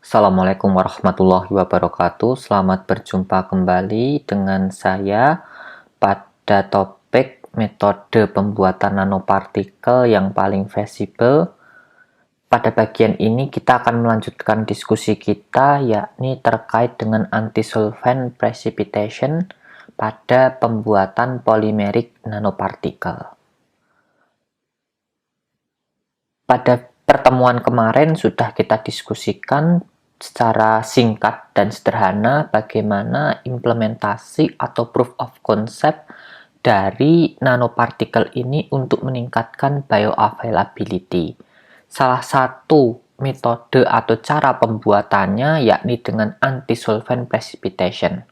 Assalamualaikum warahmatullahi wabarakatuh. Selamat berjumpa kembali dengan saya pada topik metode pembuatan nanopartikel yang paling visible. Pada bagian ini kita akan melanjutkan diskusi kita, yakni terkait dengan anti-solvent precipitation pada pembuatan polimeric nanopartikel. Pada pertemuan kemarin sudah kita diskusikan secara singkat dan sederhana bagaimana implementasi atau proof of concept dari nanopartikel ini untuk meningkatkan bioavailability. Salah satu metode atau cara pembuatannya yakni dengan anti-solvent precipitation.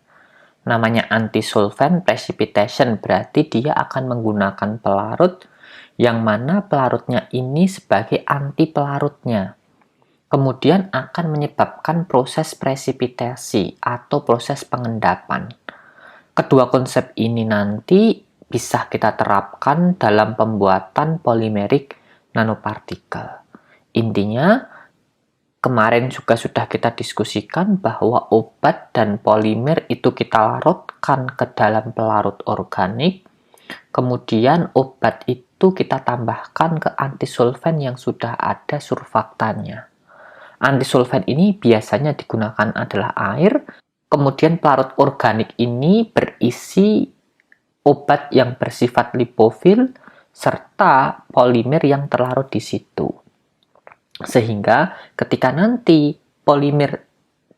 Namanya anti-solvent precipitation berarti dia akan menggunakan pelarut yang mana pelarutnya ini sebagai anti pelarutnya. Kemudian akan menyebabkan proses presipitasi atau proses pengendapan. Kedua konsep ini nanti bisa kita terapkan dalam pembuatan polimeric nanopartikel. Intinya, kemarin juga sudah kita diskusikan bahwa obat dan polimer itu kita larutkan ke dalam pelarut organik. Kemudian obat itu kita tambahkan ke antisolvent yang sudah ada surfaktannya. Antisolvent ini biasanya digunakan adalah air, kemudian pelarut organik ini berisi obat yang bersifat lipofil serta polimer yang terlarut di situ. Sehingga ketika nanti polimer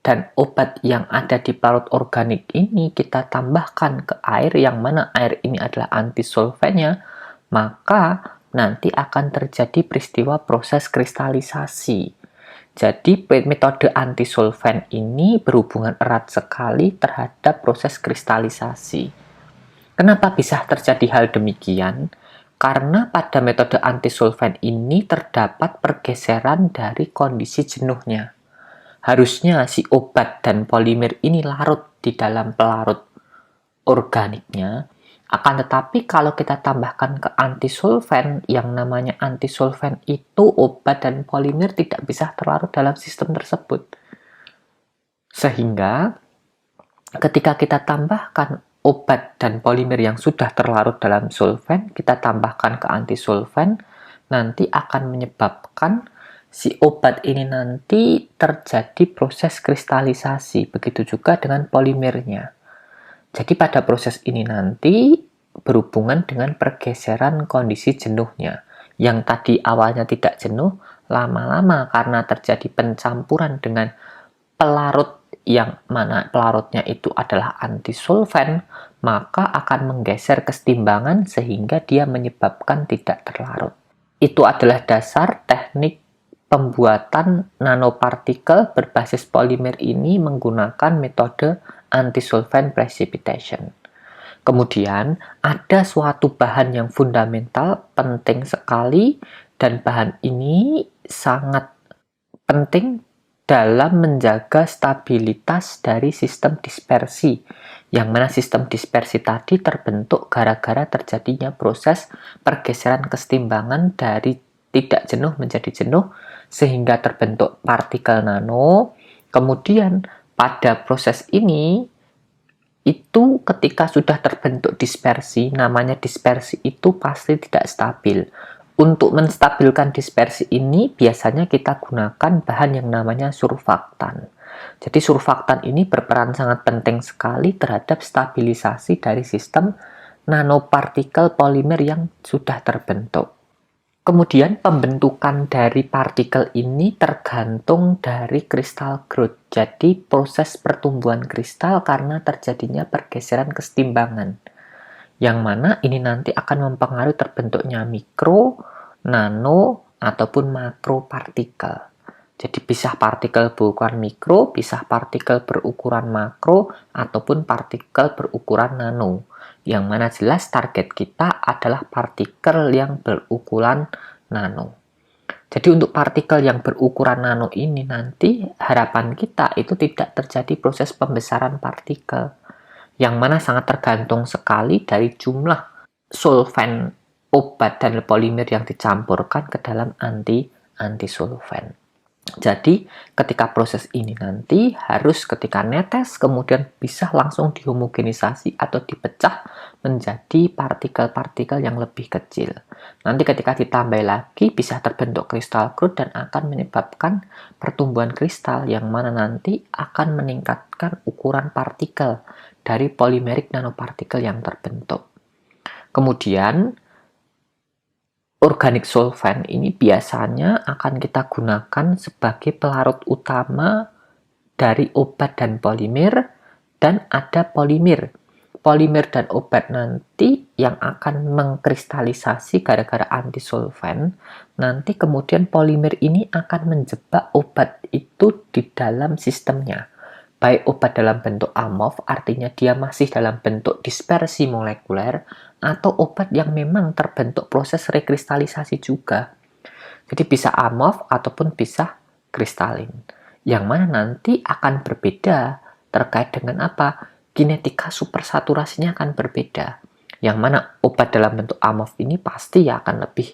dan obat yang ada di pelarut organik ini kita tambahkan ke air, yang mana air ini adalah antisolventnya, maka nanti akan terjadi peristiwa proses kristalisasi. Jadi metode antisolvent ini berhubungan erat sekali terhadap proses kristalisasi. Kenapa bisa terjadi hal demikian? Karena pada metode antisolvent ini terdapat pergeseran dari kondisi jenuhnya. Harusnya si obat dan polimer ini larut di dalam pelarut organiknya, akan tetapi kalau kita tambahkan ke antisolvent, yang namanya antisolvent itu obat dan polimer tidak bisa terlarut dalam sistem tersebut. Sehingga ketika kita tambahkan obat dan polimer yang sudah terlarut dalam solvent, kita tambahkan ke antisolvent, nanti akan menyebabkan si obat ini nanti terjadi proses kristalisasi. Begitu juga dengan polimernya. Jadi pada proses ini nanti berhubungan dengan pergeseran kondisi jenuhnya. Yang tadi awalnya tidak jenuh, lama-lama karena terjadi pencampuran dengan pelarut yang mana pelarutnya itu adalah antisolvent, maka akan menggeser kesetimbangan sehingga dia menyebabkan tidak terlarut. Itu adalah dasar teknik pembuatan nanopartikel berbasis polimer ini menggunakan metode anti-solvent precipitation. Kemudian ada suatu bahan yang fundamental, penting sekali, dan bahan ini sangat penting dalam menjaga stabilitas dari sistem dispersi, yang mana sistem dispersi tadi terbentuk gara-gara terjadinya proses pergeseran kesetimbangan dari tidak jenuh menjadi jenuh, sehingga terbentuk partikel nano. Kemudian pada proses ini, itu ketika sudah terbentuk dispersi, namanya dispersi itu pasti tidak stabil. Untuk menstabilkan dispersi ini, biasanya kita gunakan bahan yang namanya surfaktan. Jadi surfaktan ini berperan sangat penting sekali terhadap stabilisasi dari sistem nanopartikel polimer yang sudah terbentuk. Kemudian pembentukan dari partikel ini tergantung dari kristal growth. Jadi proses pertumbuhan kristal karena terjadinya pergeseran kesetimbangan. Yang mana ini nanti akan mempengaruhi terbentuknya mikro, nano, ataupun makro partikel. Jadi bisa partikel berukuran mikro, bisa partikel berukuran makro, ataupun partikel berukuran nano. Yang mana jelas target kita adalah partikel yang berukuran nano. Jadi untuk partikel yang berukuran nano ini nanti harapan kita itu tidak terjadi proses pembesaran partikel. Yang mana sangat tergantung sekali dari jumlah solvent, obat, dan polimer yang dicampurkan ke dalam antisolvent. Jadi, ketika proses ini nanti harus ketika netes, kemudian bisa langsung dihomogenisasi atau dipecah menjadi partikel-partikel yang lebih kecil. Nanti ketika ditambah lagi bisa terbentuk kristal krut dan akan menyebabkan pertumbuhan kristal yang mana nanti akan meningkatkan ukuran partikel dari polimeric nanopartikel yang terbentuk. Kemudian, organic solvent ini biasanya akan kita gunakan sebagai pelarut utama dari obat dan polimer, dan ada polimer. Polimer dan obat nanti yang akan mengkristalisasi gara-gara antisolvent, nanti kemudian polimer ini akan menjebak obat itu di dalam sistemnya. Baik obat dalam bentuk amorf, artinya dia masih dalam bentuk dispersi molekuler, atau obat yang memang terbentuk proses rekristalisasi juga. Jadi bisa amorf ataupun bisa kristalin. Yang mana nanti akan berbeda terkait dengan apa? Kinetika supersaturasinya akan berbeda. Yang mana obat dalam bentuk amorf ini pasti akan lebih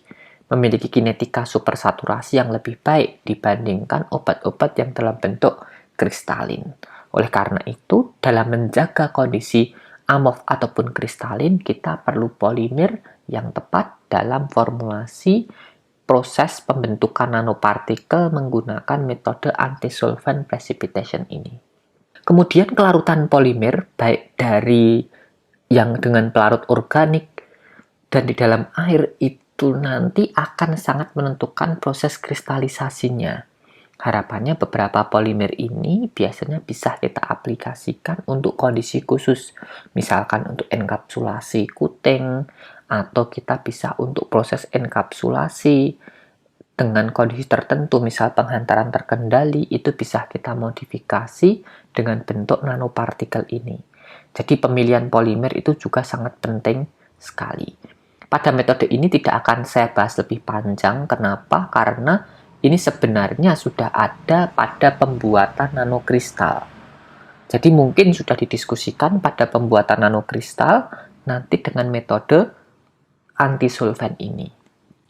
memiliki kinetika supersaturasi yang lebih baik dibandingkan obat-obat yang dalam bentuk kristalin. Oleh karena itu, dalam menjaga kondisi amorf ataupun kristalin, kita perlu polimer yang tepat dalam formulasi proses pembentukan nanopartikel menggunakan metode anti-solvent precipitation ini. Kemudian kelarutan polimer, baik dari yang dengan pelarut organik dan di dalam air, itu nanti akan sangat menentukan proses kristalisasinya. Harapannya beberapa polimer ini biasanya bisa kita aplikasikan untuk kondisi khusus, misalkan untuk enkapsulasi kuting, atau kita bisa untuk proses enkapsulasi dengan kondisi tertentu, misal penghantaran terkendali, itu bisa kita modifikasi dengan bentuk nanopartikel ini. Jadi pemilihan polimer itu juga sangat penting sekali. Pada metode ini tidak akan saya bahas lebih panjang, kenapa? Karena ini sebenarnya sudah ada pada pembuatan nanokristal. Jadi mungkin sudah didiskusikan pada pembuatan nanokristal nanti dengan metode anti-solvent ini.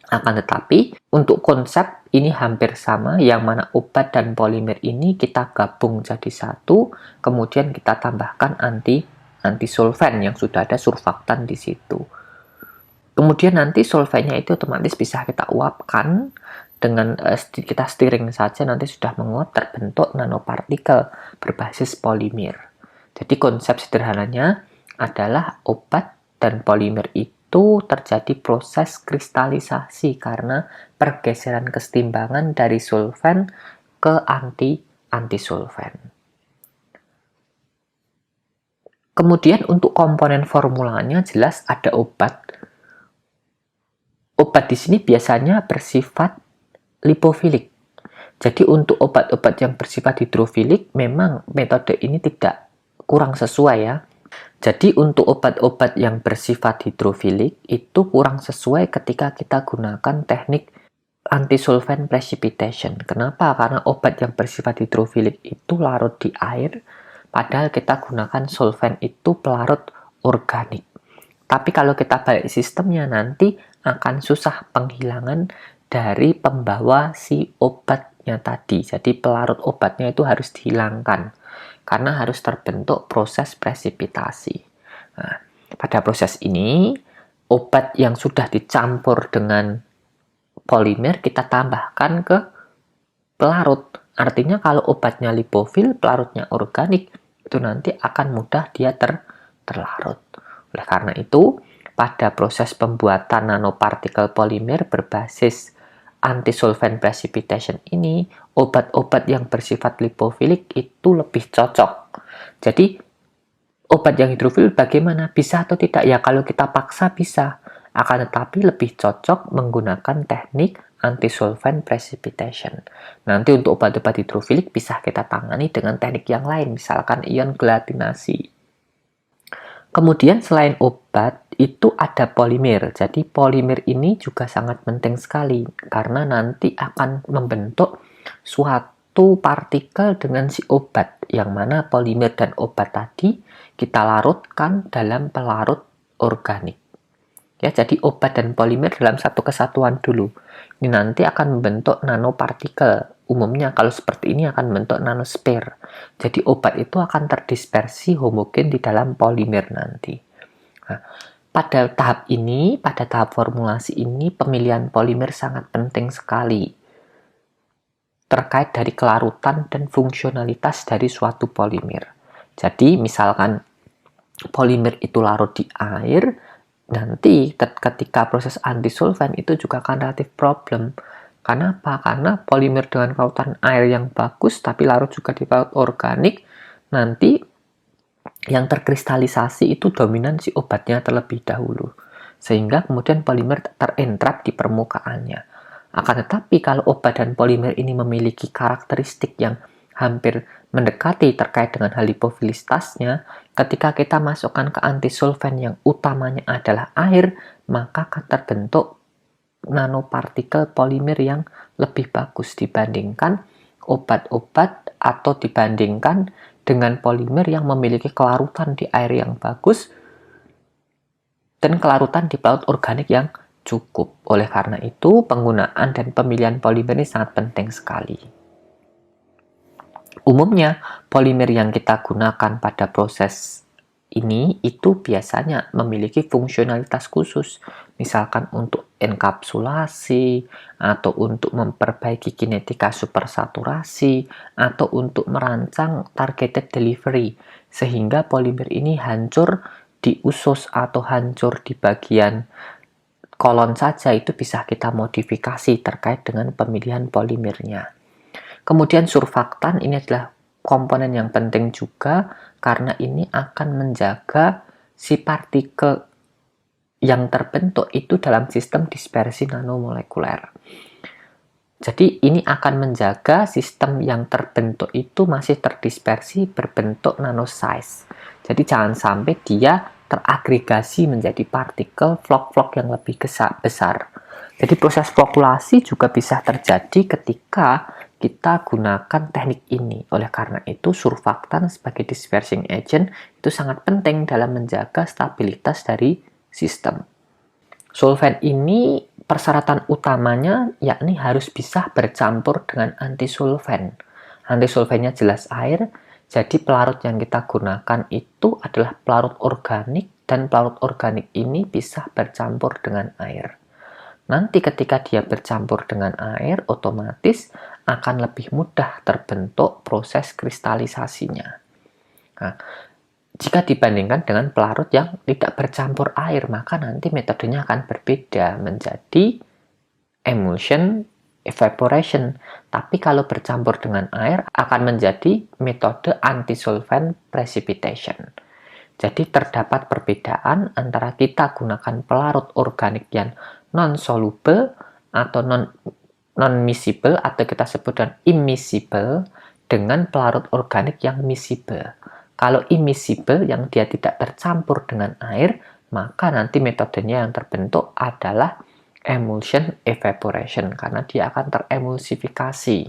Akan tetapi, untuk konsep ini hampir sama, yang mana obat dan polimer ini kita gabung jadi satu, kemudian kita tambahkan anti-solvent yang sudah ada surfaktan di situ. Kemudian nanti solventnya itu otomatis bisa kita uapkan, dengan kita stirring saja nanti sudah menguap terbentuk nanopartikel berbasis polimer. Jadi konsep sederhananya adalah obat dan polimer itu terjadi proses kristalisasi karena pergeseran kesetimbangan dari solvent ke anti-solvent. Kemudian untuk komponen formulanya jelas ada obat. Obat di sini biasanya bersifat lipofilik. Jadi untuk obat-obat yang bersifat hidrofilik memang metode ini tidak kurang sesuai ya. Jadi untuk obat-obat yang bersifat hidrofilik itu kurang sesuai ketika kita gunakan teknik anti-solvent precipitation. Kenapa? Karena obat yang bersifat hidrofilik itu larut di air, padahal kita gunakan solvent itu pelarut organik. Tapi kalau kita balik sistemnya nanti akan susah penghilangan dari pembawa si obatnya tadi. Jadi pelarut obatnya itu harus dihilangkan karena harus terbentuk proses presipitasi. Nah, pada proses ini obat yang sudah dicampur dengan polimer kita tambahkan ke pelarut. Artinya kalau obatnya lipofil, pelarutnya organik, itu nanti akan mudah dia terlarut. Oleh karena itu, pada proses pembuatan nanopartikel polimer berbasis anti-solvent precipitation ini, obat-obat yang bersifat lipofilik itu lebih cocok. Jadi, obat yang hidrofil bagaimana? Bisa atau tidak? Ya, kalau kita paksa bisa. Akan tetapi lebih cocok menggunakan teknik anti-solvent precipitation. Nanti untuk obat-obat hidrofilik bisa kita tangani dengan teknik yang lain, misalkan ion gelatinasi. Kemudian selain obat, itu ada polimer. Jadi polimer ini juga sangat penting sekali karena nanti akan membentuk suatu partikel dengan si obat, yang mana polimer dan obat tadi kita larutkan dalam pelarut organik. Ya, jadi obat dan polimer dalam satu kesatuan dulu. Ini nanti akan membentuk nanopartikel. Umumnya kalau seperti ini akan membentuk nanosphere. Jadi obat itu akan terdispersi homogen di dalam polimer nanti. Nah, pada tahap formulasi ini, pemilihan polimer sangat penting sekali terkait dari kelarutan dan fungsionalitas dari suatu polimer. Jadi misalkan polimer itu larut di air, nanti ketika proses antisolvent itu juga akan relatif problem. Kenapa? Karena polimer dengan kelautan air yang bagus tapi larut juga di laut organik, nanti yang terkristalisasi itu dominan si obatnya terlebih dahulu. Sehingga kemudian polimer terentrap di permukaannya. Akan tetapi kalau obat dan polimer ini memiliki karakteristik yang hampir mendekati terkait dengan halipofilitasnya, ketika kita masukkan ke antisolvent yang utamanya adalah air, maka akan terbentuk nanopartikel polimer yang lebih bagus dibandingkan obat-obat atau dibandingkan dengan polimer yang memiliki kelarutan di air yang bagus dan kelarutan di pelaut organik yang cukup. Oleh karena itu, penggunaan dan pemilihan polimer ini sangat penting sekali. Umumnya, polimer yang kita gunakan pada proses ini itu biasanya memiliki fungsionalitas khusus, misalkan untuk enkapsulasi, atau untuk memperbaiki kinetika supersaturasi, atau untuk merancang targeted delivery, sehingga polimer ini hancur di usus atau hancur di bagian kolon saja itu bisa kita modifikasi terkait dengan pemilihan polimernya. Kemudian surfaktan ini adalah komponen yang penting juga karena ini akan menjaga si partikel yang terbentuk itu dalam sistem dispersi nanomolekuler. Jadi ini akan menjaga sistem yang terbentuk itu masih terdispersi berbentuk nanosize. Jadi jangan sampai dia teragregasi menjadi partikel vlok-vlok yang lebih besar. Jadi proses flokulasi juga bisa terjadi ketika kita gunakan teknik ini. Oleh karena itu, surfaktan sebagai dispersing agent itu sangat penting dalam menjaga stabilitas dari sistem. Solvent ini persyaratan utamanya yakni harus bisa bercampur dengan antisolvent. Antisolventnya jelas air, jadi pelarut yang kita gunakan itu adalah pelarut organik dan pelarut organik ini bisa bercampur dengan air. Nanti ketika dia bercampur dengan air, otomatis akan lebih mudah terbentuk proses kristalisasinya. Nah, jika dibandingkan dengan pelarut yang tidak bercampur air, maka nanti metodenya akan berbeda menjadi emulsion evaporation. Tapi kalau bercampur dengan air akan menjadi metode antisolvent precipitation. Jadi terdapat perbedaan antara kita gunakan pelarut organik yang non-soluble atau non-miscible atau kita sebut dengan immiscible dengan pelarut organik yang miscible. Kalau immiscible yang dia tidak tercampur dengan air, maka nanti metodenya yang terbentuk adalah emulsion evaporation karena dia akan teremulsifikasi.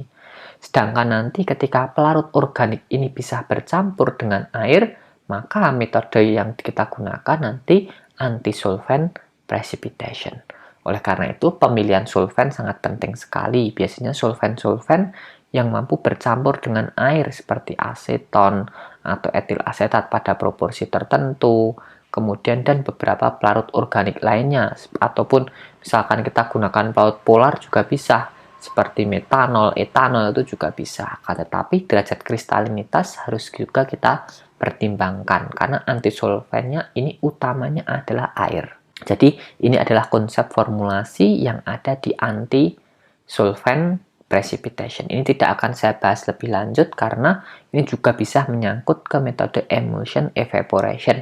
Sedangkan nanti ketika pelarut organik ini bisa bercampur dengan air, maka metode yang kita gunakan nanti anti-solvent precipitation. Oleh karena itu, pemilihan solvent sangat penting sekali. Biasanya solvent-solvent yang mampu bercampur dengan air seperti aseton atau etil asetat pada proporsi tertentu, kemudian dan beberapa pelarut organik lainnya, ataupun misalkan kita gunakan pelarut polar juga bisa, seperti metanol, etanol itu juga bisa. Tetapi derajat kristalinitas harus juga kita pertimbangkan karena antisolventnya ini utamanya adalah air. Jadi ini adalah konsep formulasi yang ada di anti-solvent precipitation. Ini tidak akan saya bahas lebih lanjut karena ini juga bisa menyangkut ke metode emulsion evaporation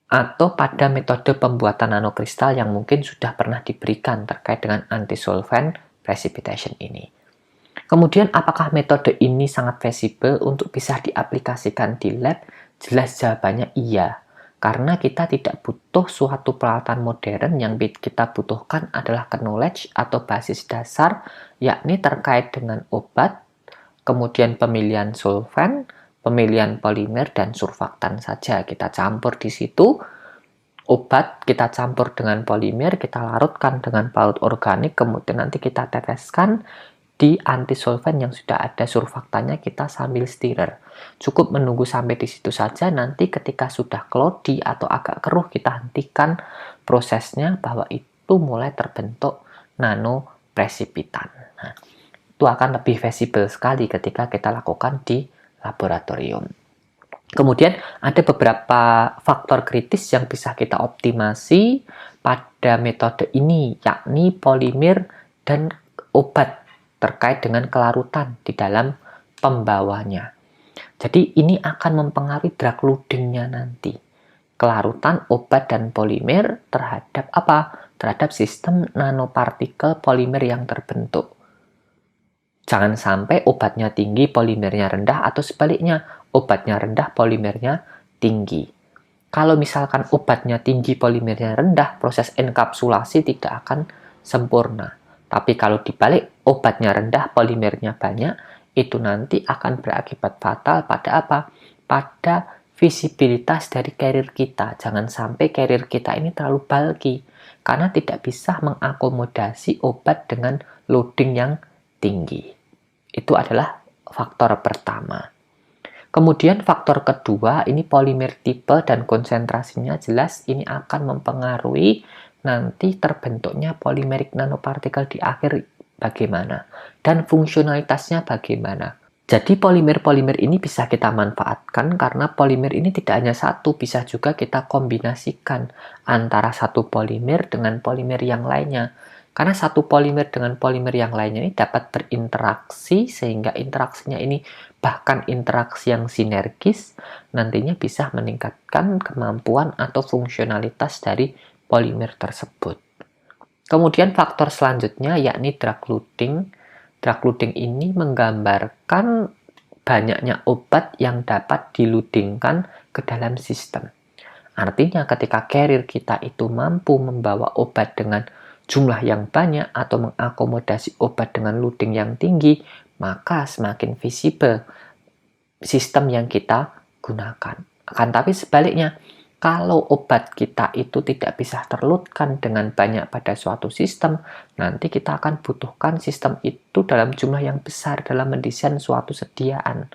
atau pada metode pembuatan nanokristal yang mungkin sudah pernah diberikan terkait dengan anti-solvent precipitation ini. Kemudian apakah metode ini sangat feasible untuk bisa diaplikasikan di lab? Jelas jawabannya iya. Karena kita tidak butuh suatu peralatan modern, yang kita butuhkan adalah knowledge atau basis dasar, yakni terkait dengan obat, kemudian pemilihan solvent, pemilihan polimer, dan surfaktan saja. Kita campur di situ, obat kita campur dengan polimer, kita larutkan dengan parut organik, kemudian nanti kita teteskan di antisolvent yang sudah ada surfaktannya, kita sambil stirrer. Cukup menunggu sampai di situ saja, nanti ketika sudah cloudy atau agak keruh kita hentikan prosesnya bahwa itu mulai terbentuk nano precipitan. Nah, itu akan lebih visible sekali ketika kita lakukan di laboratorium. Kemudian ada beberapa faktor kritis yang bisa kita optimasi pada metode ini, yakni polimer dan obat terkait dengan kelarutan di dalam pembawanya. Jadi ini akan mempengaruhi drug loading-nya nanti. Kelarutan obat dan polimer terhadap apa? Terhadap sistem nanopartikel polimer yang terbentuk. Jangan sampai obatnya tinggi, polimernya rendah, atau sebaliknya, obatnya rendah, polimernya tinggi. Kalau misalkan obatnya tinggi, polimernya rendah, proses enkapsulasi tidak akan sempurna. Tapi kalau dibalik, obatnya rendah, polimernya banyak, itu nanti akan berakibat fatal pada apa? Pada visibilitas dari carrier kita. Jangan sampai carrier kita ini terlalu bulky, karena tidak bisa mengakomodasi obat dengan loading yang tinggi. Itu adalah faktor pertama. Kemudian faktor kedua, ini polimer tipe dan konsentrasinya jelas ini akan mempengaruhi nanti terbentuknya polymeric nanopartikel di akhir bagaimana dan fungsionalitasnya bagaimana. Jadi polimer-polimer ini bisa kita manfaatkan karena polimer ini tidak hanya satu, bisa juga kita kombinasikan antara satu polimer dengan polimer yang lainnya. Karena satu polimer dengan polimer yang lainnya ini dapat berinteraksi, sehingga interaksinya ini bahkan interaksi yang sinergis, nantinya bisa meningkatkan kemampuan atau fungsionalitas dari polimer tersebut. Kemudian faktor selanjutnya yakni drug loading. Drug loading ini menggambarkan banyaknya obat yang dapat diludingkan ke dalam sistem. Artinya ketika carrier kita itu mampu membawa obat dengan jumlah yang banyak atau mengakomodasi obat dengan loading yang tinggi, maka semakin visible sistem yang kita gunakan. Akan tapi sebaliknya, kalau obat kita itu tidak bisa terloadkan dengan banyak pada suatu sistem, nanti kita akan butuhkan sistem itu dalam jumlah yang besar dalam mendesain suatu sediaan.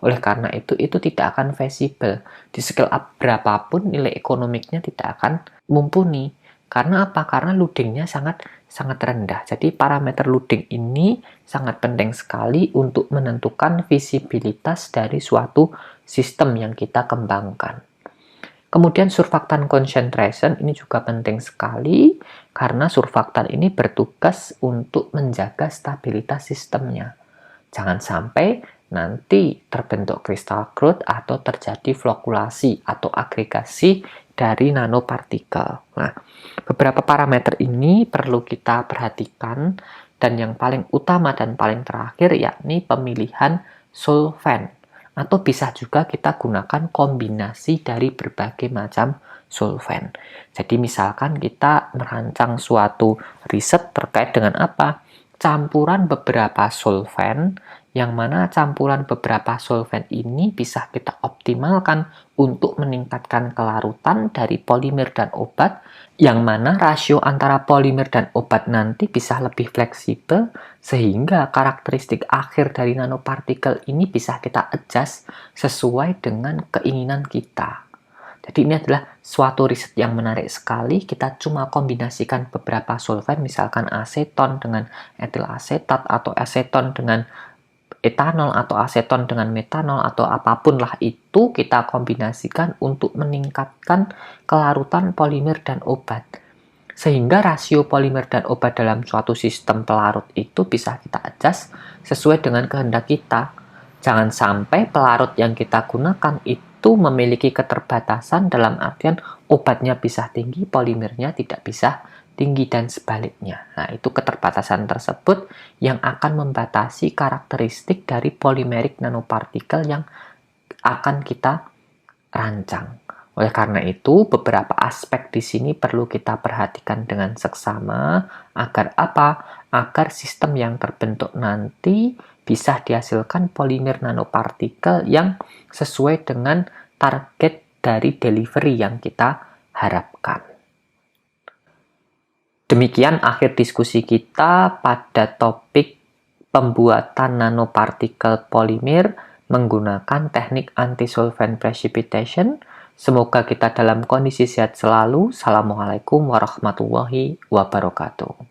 Oleh karena itu tidak akan visible. Di scale up berapapun nilai ekonomiknya tidak akan mumpuni. Karena apa? Karena loadingnya sangat rendah. Jadi parameter loading ini sangat penting sekali untuk menentukan visibilitas dari suatu sistem yang kita kembangkan. Kemudian surfaktan concentration ini juga penting sekali karena surfaktan ini bertugas untuk menjaga stabilitas sistemnya. Jangan sampai nanti terbentuk crystal growth atau terjadi flokulasi atau agregasi dari nanopartikel. Nah, beberapa parameter ini perlu kita perhatikan dan yang paling utama dan paling terakhir yakni pemilihan solvent. Atau bisa juga kita gunakan kombinasi dari berbagai macam solvent. Jadi misalkan kita merancang suatu riset terkait dengan apa? Campuran beberapa solvent, yang mana campuran beberapa solvent ini bisa kita optimalkan untuk meningkatkan kelarutan dari polimer dan obat, yang mana rasio antara polimer dan obat nanti bisa lebih fleksibel, sehingga karakteristik akhir dari nanopartikel ini bisa kita adjust sesuai dengan keinginan kita. Jadi ini adalah suatu riset yang menarik sekali. Kita cuma kombinasikan beberapa solvent, misalkan aseton dengan etil asetat, atau aseton dengan etanol, atau aseton dengan metanol, atau apapun lah itu kita kombinasikan untuk meningkatkan kelarutan polimer dan obat. Sehingga rasio polimer dan obat dalam suatu sistem pelarut itu bisa kita adjust sesuai dengan kehendak kita. Jangan sampai pelarut yang kita gunakan itu memiliki keterbatasan dalam artian obatnya bisa tinggi, polimernya tidak bisa tinggi dan sebaliknya. Nah, itu keterbatasan tersebut yang akan membatasi karakteristik dari polymeric nanopartikel yang akan kita rancang. Oleh karena itu, beberapa aspek di sini perlu kita perhatikan dengan seksama agar apa? Agar sistem yang terbentuk nanti bisa dihasilkan polimer nanopartikel yang sesuai dengan target dari delivery yang kita harapkan. Demikian akhir diskusi kita pada topik pembuatan nanopartikel polimer menggunakan teknik anti-solvent precipitation. Semoga kita dalam kondisi sehat selalu. Assalamualaikum warahmatullahi wabarakatuh.